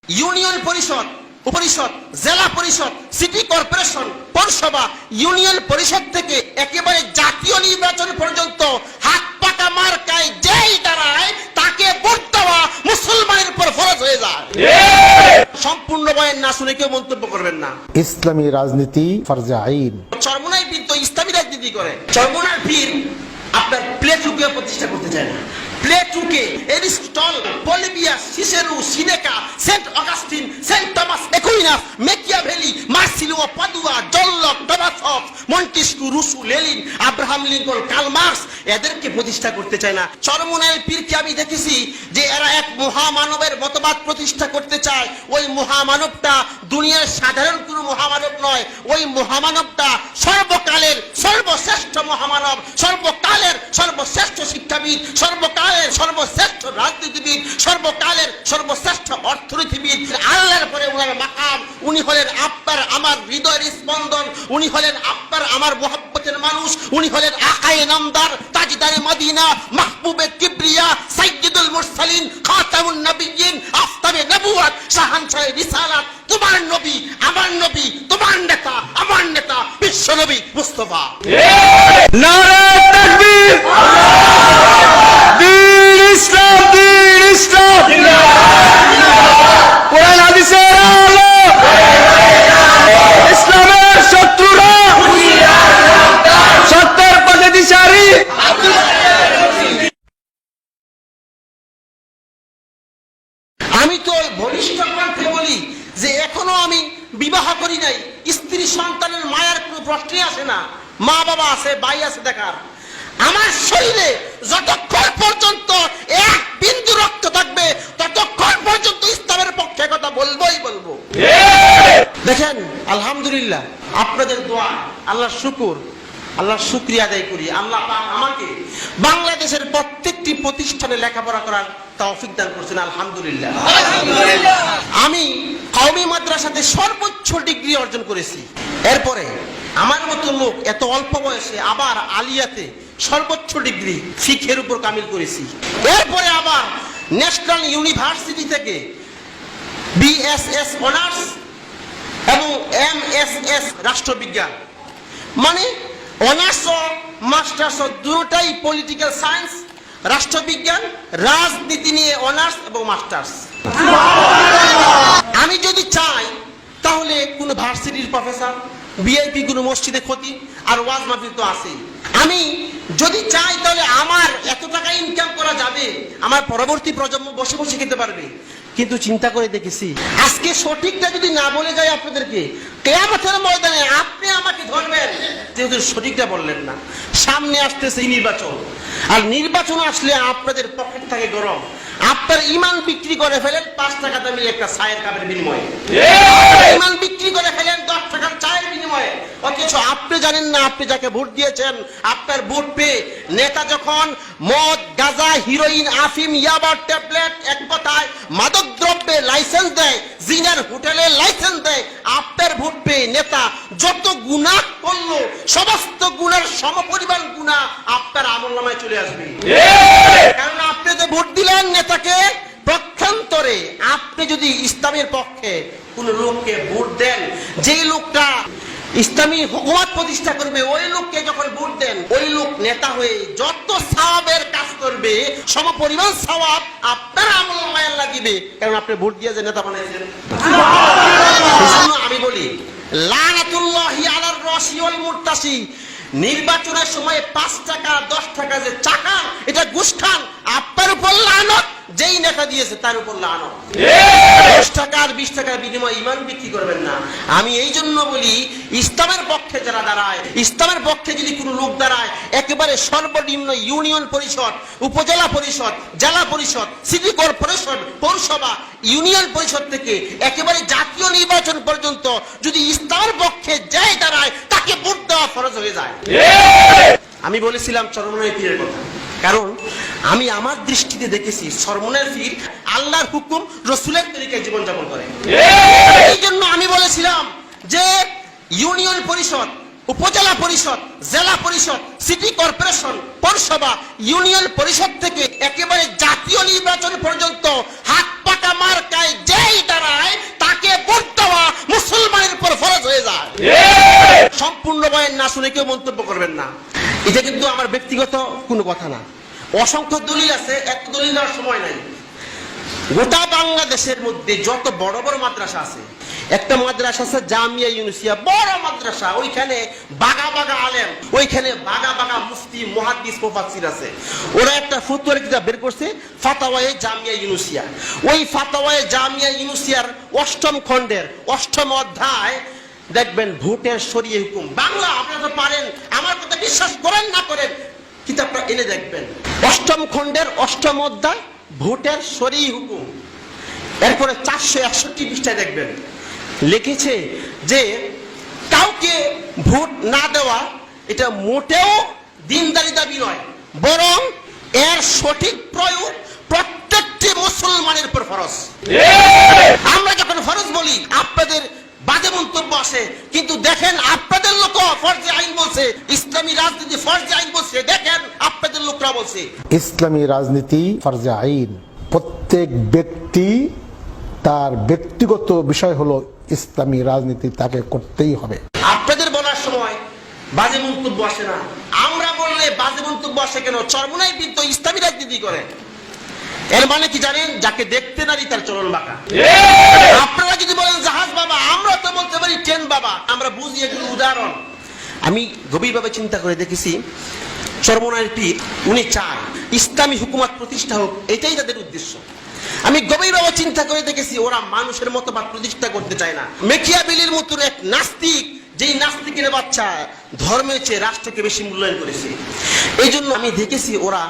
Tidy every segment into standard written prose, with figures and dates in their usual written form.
Union পরিষদ, উপপরিষদ, জেলা পরিষদ, সিটি কর্পোরেশন, পৌরসভা, ইউনিয়ন পরিষদ থেকে একেবারে জাতীয় নির্বাচন পর্যন্ত হাত পাকা মার্কায় যেই দাঁড়ায় তাকে ভোট দেওয়া মুসলমানের উপর ফরজ হয়ে যায়। সম্পূর্ণ বয়ান না শুনে কেউ মন্তব্য করবেন না। ইসলামী রাজনীতি ফরজে আইন। চরমোনাই পীর তো ইসলামী রাজনীতি করে। চরমোনাই পীর আপনার প্লেটুকে প্রতিষ্ঠা করতে চায় না। প্লেটুকে, Aristotle, Polybius, Cicero, Seneca, Saint Augustine, Saint Thomas Aquinas, Machiavelli, Marsilio, Padua, John Locke, টমাসফ, Montesquieu, Rousseau, Lenin, Abraham Lincoln, Karl Marx এদেরকে প্রতিষ্ঠা করতে চায় না। চরমোনাই পীরকে আমি দেখেছি যে এরা এক মহামানবের মতবাদ প্রতিষ্ঠা করতে চায়। ওই মহামানবটা দুনিয়ার সাধারণ কোনো মহামানব নয়। ওই মহামানবটা সর্বকালের সর্বশ্রেষ্ঠ মহামানব, সর্বকালের সর্বশ্রেষ্ঠ শিক্ষাবিদ, সর্বকালের সর্বশ্রেষ্ঠ রাজনীতিবিদ, সর্বকালের সর্বশ্রেষ্ঠ অর্থনীতিবিদ। আল্লাহর পরে ওনার মাকাম। উনি হলেন আপনার আমার হৃদয়ের স্পন্দন। উনি হলেন আপনার আমার মুহাব্বতের মানুষ। উনি হলেন আকায়ে নামদার, তাজদারে মদিনা, মাহবুবে কিবরিয়া, সাইয়্যিদুল মুরসালিন, খাতামুন নবিয়্যিন, আফতাবে নবুয়ত, শাহানশাহে রিসালাত। তোমার নবী, আমার নবী, তোমার নেতা, আমার নেতা, বিশ্ব নবী মুস্তাফা। নারে তাকবীর, দ্বীন ইসলাম, দ্বীন ইসলাম, কোরআন হাদিসের আলো, ইসলামের শত্রুরা সত্যের পথে দিশারি। আমি তো ঘনিষ্ঠ কণ্ঠে বলি যে এখনো আমি বিবাহ করি নাই। স্ত্রী সন্তানের মায়ের কোনো প্রশ্নই আসে না। মা বাবা আছে, ভাই আছে দেখার। আমার শরীরে যতক্ষণ পর্যন্ত এক বিন্দু রক্ত থাকবে ততক্ষণ পর্যন্ত ইসলামের পক্ষে কথা বলবোই বলবো। দেখেন, আলহামদুলিল্লাহ আপনাদের দোয়া, আল্লাহর শুকর, আল্লাহর শুকরিয়া আদায় করি। আল্লাহ পাক আমাকে বাংলাদেশের প্রত্যেকটি প্রতিষ্ঠানে লেখাপড়া করার তৌফিক দান করছেন, আলহামদুলিল্লাহ। আমি কওমি মাদ্রাসাতে সর্বোচ্চ ডিগ্রি অর্জন করেছি। এরপরে আমার মতো লোক এত অল্প বয়সে আবার আলিয়াতে সর্বোচ্চ ডিগ্রি ফিকহের উপর কামিল করেছি। এরপরে আবার ন্যাশনাল ইউনিভার্সিটি থেকে বিএসএস অনার্স এবং এমএসএস রাষ্ট্রবিজ্ঞান, মানে অনার্স ও মাস্টার্স দুটোটাই পলিটিক্যাল সায়েন্স, রাষ্ট্রবিজ্ঞান, রাজনীতি নিয়ে অনার্স এবং মাস্টার্স। আমি যদি চাই তাহলে কোন ভার্সিটির প্রফেসর, ভিআইপি কোন মসজিদে খতিব আর ওয়াজ মাহফিল তো আছেই। আমি যদি চাই তাহলে আমার এত টাকা ইনকাম করা যাবে, আমার পরবর্তী প্রজন্ম বসে বসে খেতে পারবে। কিন্তু চিন্তা করে দেখেছি আজকে সঠিকটা যদি না বলে যায় আপনাদেরকে, কিয়ামতের ময়দানে আপনি আমাকে ধরবেন যেহেতু সঠিকটা বললেন না। সামনে আসতেছে নির্বাচন, আর নির্বাচন আসলে আপনাদের পকেট থাকে গরম। আপনার ইমান বিক্রি করে ফেলেন 5 টাকা দামি একটা চায়ের কাপের বিনিময়ে, ইমান বিক্রি করে ফেলেন 10 টাকার চায়ের বিনিময়ে। অথচ আপনি জানেন না আপনি যাকে ভোট দিয়েছেন আপনার ভোট পেয়ে নেতা যখন মদ, গাঁজা, হিরোইন, আফিম, ইয়াবা, ট্যাবলেট, এক কথায় মাদক দ্রব্যের লাইসেন্স দেয়, জিনার হোটেলের লাইসেন্স দেয়, আপনার ভোট পেয়ে নেতা যত গুনাহ করলো সমস্ত গুনার সমপরিমাণ গুনাহ আপনার আমলনামায় চলে আসবে। কারণ আপনি যে ভোট দিলেন নেতাকে, পক্ষান্তরে আপনি যদি ইসলামের পক্ষে কোন লোককে ভোট দেন, যেই লোকটা ইসলামী হুকুমত প্রতিষ্ঠা করবে, ওই লোককে যখন ভোট দেন, ওই লোক নেতা হয়ে যত সওয়াবের কাজ করবে সমপরিমাণ সওয়াব আপনার আমলনামায় লাগিবে, কারণ আপনি ভোট দিয়ে যে নেতা বানাইছেন। সেজন্য আমি বলি লানাতুল্লাহি আলার রাশি ওয়াল মুরতাশি, নির্বাচনের সময় 5 টাকা 10 টাকা যে টাকা, এটা ঘুষ খান, আপনার উপর লানত। যেই নেতা দিয়েছে তার উপর লানত। 10 টাকা আর 20 টাকার বিনিময়ে ইমান বিক্রি করবেন না। আমি এই জন্য বলি ইসলামের পক্ষে যারা দাঁড়ায়, ইসলামের পক্ষে যদি কোনো লোক দাঁড়ায়, একেবারে সর্বনিম্ন ইউনিয়ন পরিষদ, উপজেলা পরিষদ, জেলা পরিষদ, সিটি কর্পোরেশন, পৌরসভা, ইউনিয়ন পরিষদ থেকে একেবারে জাতীয় নির্বাচন পর্যন্ত যদি ইসলামের পক্ষে যাই দাঁড়ায় তাকে ভোট দেওয়া ফরজ হয়ে যায়। আমি বলেছিলাম চরমোনাই পীরের কথা, কারণ আমি আমার দৃষ্টিতে দেখেছি চরমোনাই পীর আল্লাহর হুকুম রাসূলের তরিকায় জীবনযাপন করে। এই জন্য আমি বলেছিলাম যে ইউনিয়ন পরিষদ, উপজেলা পরিষদ, জেলা পরিষদ, সিটি কর্পোরেশন, পৌরসভা, ইউনিয়ন পরিষদ থেকে একেবারে জাতীয় নির্বাচন পর্যন্ত হাত পাকা মার্কায় যেই দাঁড়ায় বয়ান না শুনে কেউ মন্তব্য করবেন না। এটা কিন্তু আমার ব্যক্তিগত কোনো কথা না। অসংখ্য দলিল আছে, এত দলিল দেওয়ার সময় নাই। গোটা বাংলাদেশের মধ্যে যত বড় বড় মাদ্রাসা আছে, একটা মাদ্রাসা আছে জামিয়া ইউনুসিয়া, বড় মাদ্রাসা, ওইখানে বাগা বাগা আলেম, ওইখানে বাগা বাগা মুফতি মুহাদ্দিস মুফাসসির আছে। ওরা একটা ফতোয়ার কিতাব বের করছে, ফাতাওয়ায়ে জামিয়া ইউনুসিয়া। ওই ফাতাওয়ায়ে জামিয়া ইউনুসিয়ার 8ম খণ্ডের 8ম অধ্যায় দেখবেন ভোটের শরীয়ত হুকুম। বাংলা আপনারা তো পারেন, আমার কথা বিশ্বাস করেন না করেন, কিতাবটা এনে দেখবেন। 8ম খণ্ডের 8ম অধ্যায় ভোটের শরীয়ত হুকুম। এরপরে 461 পৃষ্ঠায় দেখবেন লিখেছে যে কাউকে ভোট না দেওয়া এটা মোটেও দিনদারি দাবি নয়, বরং এর সঠিক প্রয়োগ প্রত্যেকটি মুসলমানের উপর ফরজ। আমরা যখন ফরজ বলি আপনাদের বাজে মন্তব্য আসে, কিন্তু দেখেন আপনাদের লোক ফরজে আইন বলছে, ইসলামী রাজনীতি ফরজে আইন বলছে, দেখেন আপনাদের লোকরা বলছে ইসলামী রাজনীতি ফরজে আইন। প্রত্যেক ব্যক্তি তার ব্যক্তিগত বিষয় হলো ইসলামী রাজনীতি তাকে করতেই হবে। আপনাদের বলার সময় বাজে মন্তব্য আসে না, আমরা বললে বাজে মন্তব্য আসে কেন? চরমোনাই কিন্তু ইসলামী রাজনীতি করে, এর মানে কি জানেন? যাকে দেখতে নারী তার চলন বাঁকা। আপনারা যদি বলেন জাহাজ বাবা, আমরা তো বলতে পারি ট্রেন বাবা, আমরা বুঝি এগুলো উদাহরণ। আমি গভীরভাবে চিন্তা করে দেখেছি, চরমোনাইয়ের পীর উনি চায় ইসলামী হুকুমত প্রতিষ্ঠা হোক, এটাই তাদের উদ্দেশ্য। আমি গভীরভাবে চিন্তা করে দেখেছি ওরা মানুষের মতবাদ প্রতিষ্ঠা করতে চায় না। মেকিয়াভেলির মতন এক নাস্তিক, যেই নাস্তিকের বাচ্চা ধর্মের চেয়ে রাষ্ট্রকে বেশি মূল্যায়ন করেছে, এই জন্য আমি দেখেছি ওরা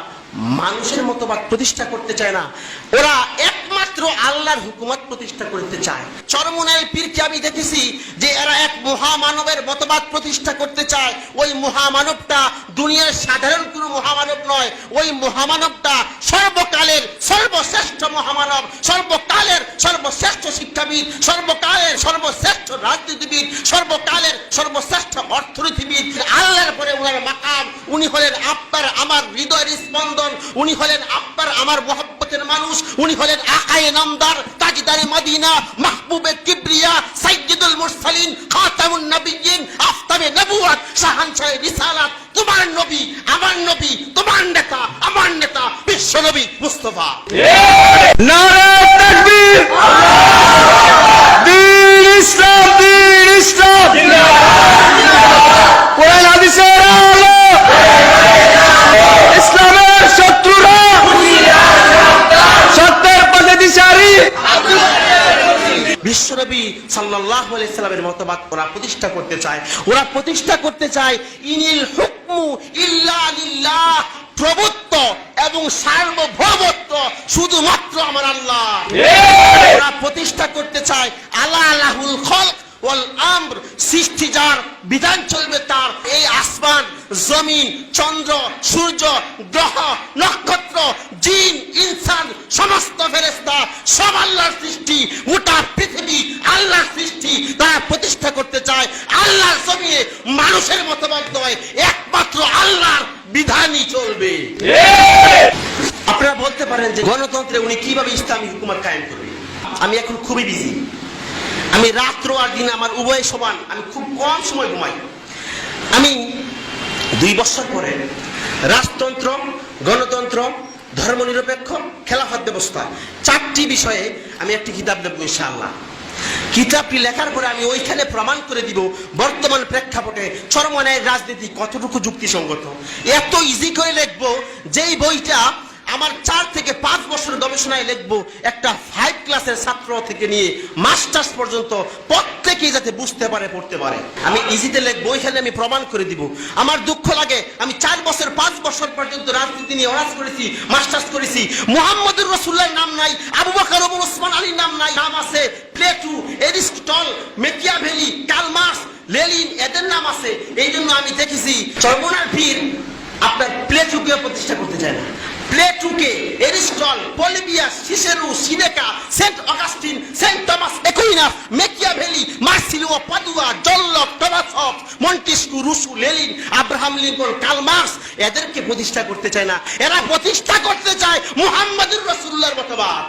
মানুষের মতবাদ প্রতিষ্ঠা করতে চায় না, ওরা একমাত্র আল্লাহর হুকুমত প্রতিষ্ঠা করতে চায়। চরমোনাইয়ের পীরকে আমি দেখেছি যে এরা এক মহামানবের মতবাদ প্রতিষ্ঠা করতে চায়। ওই মহামানবটা দুনিয়ার সাধারণ কোনো মহামানব নয়, ওই মহামানবটা সর্বকালের সর্বশ্রেষ্ঠ মহামানব, সর্বকালের সর্বশ্রেষ্ঠ শিক্ষাবিদ, সর্বকালের সর্বশ্রেষ্ঠ রাজনীতিবিদ, সর্বকালের সর্বশ্রেষ্ঠ অর্থনীতিবিদ। আল্লাহর পরে ওনার মাকাম, উনি হলেন আপনার আমার হৃদয়ের স্পন্দন, উনি হলেন আপনার আমার মহব্বতের মানুষ, উনি হলেন আকায়ে নামদার, তাজদারে মদিনা, মাহবুবে কিবরিয়া, সাইয়্যিদুল মুরসালিন, খাতামুন নবিয়্যিন, আফতাবে নবুয়ত, শাহানশাহে রিসালাত। তোমার নবী আমার নবী, তোমার নেতা আমার নেতা বিশ্ব নবী মুস্তাফা। নারে তাকবীর, দ্বীন ইসলাম, দ্বীন ইসলাম, কোরআন হাদিসের আলো, ইসলামের শত্রুরা সত্যের পথে দিশারি। বিশ্বনবী সাল্লাল্লাহু আলাইহি সাল্লামের মতবাদ ওরা প্রতিষ্ঠা করতে চায়। ওরা প্রতিষ্ঠা করতে চায় ইনিল হুকমু ইল্লা লিল্লাহ, প্রভুত্ব এবং সার্বভৌমত্ব শুধুমাত্র আমার আল্লাহ। ওরা প্রতিষ্ঠা করতে চায় আলা লাহুল খলক ওয়াল আমর, সৃষ্টি যার, বিধান চলবে তার। এই আসমান, জমিন, চন্দ্র, সূর্য, গ্রহ, নক্ষত্র, জিন, ইনসান, সমস্ত ফেরেশতা সব আল্লাহর সৃষ্টি, গোটা পৃথিবী আল্লাহর সৃষ্টি। তারা প্রতিষ্ঠা করতে চায় আল্লাহর জমিনে মানুষের মতবাদ নয়, একমাত্র আল্লাহর বিধানই চলবে। আপনারা বলতে পারেন যে গণতন্ত্রে উনি কিভাবে ইসলামী হুকুমত কায়েম করবে? আমি এখন খুবই বিজি, আমি রাত্র আর দিন আমার উভয় সমান, আমি খুব কম সময় ঘুমাই। আমি 2 বছর পরে রাজতন্ত্র, গণতন্ত্র, ধর্মনিরপেক্ষ, খেলাফত ব্যবস্থা 4টি বিষয়ে আমি একটি কিতাব লিখব ইনশাআল্লাহ। কিতাবটি লেখার পরে আমি ওইখানে প্রমাণ করে দিব বর্তমান প্রেক্ষাপটে চরমোনাইয়ের রাজনীতি কতটুকু যুক্তিসঙ্গত। এত ইজি করে লিখবো যেই বইটা আমার 4 থেকে 5 বছর গবেষণায় লিখবো, একটা 5 ক্লাসের ছাত্র থেকে নিয়ে মাস্টার্স পর্যন্ত প্রত্যেকেই যাতে বুঝতে পারে, পড়তে পারে। আমি ইজিতে লিখবো, ওইখানে আমি প্রমাণ করে দিব। আমার দুঃখ লাগে আমি 4 বছর 5 বছর পর্যন্ত রাজনীতি নিয়ে অনার্স করেছি, মাস্টার্স করেছি, মুহাম্মদুর রাসূলুল্লাহর নাম নাই, আবু বকর ওমর ওসমান আলীর নাম নাই। নাম আছে Plato, Aristotle, Machiavelli, Karl Marx, Lenin, এদের নাম আছে। এই জন্য আমি দেখেছি চরমোনাইয়ের পীর আপনার প্লেটোকে প্রতিষ্ঠা করতে চায় না। প্লেটোকে, Aristotle, Polybius, Cicero, Seneca, Saint Augustine, Saint Thomas Aquinas, Machiavelli, Marsilio, Padua, John Locke, টমাসফ, Montesquieu, Rousseau, Lenin, Abraham Lincoln, Karl Marx, এদেরকে প্রতিষ্ঠা করতে চায় না। এরা প্রতিষ্ঠা করতে চায় মুহাম্মদুর রাসূলুল্লাহর মতবাদ।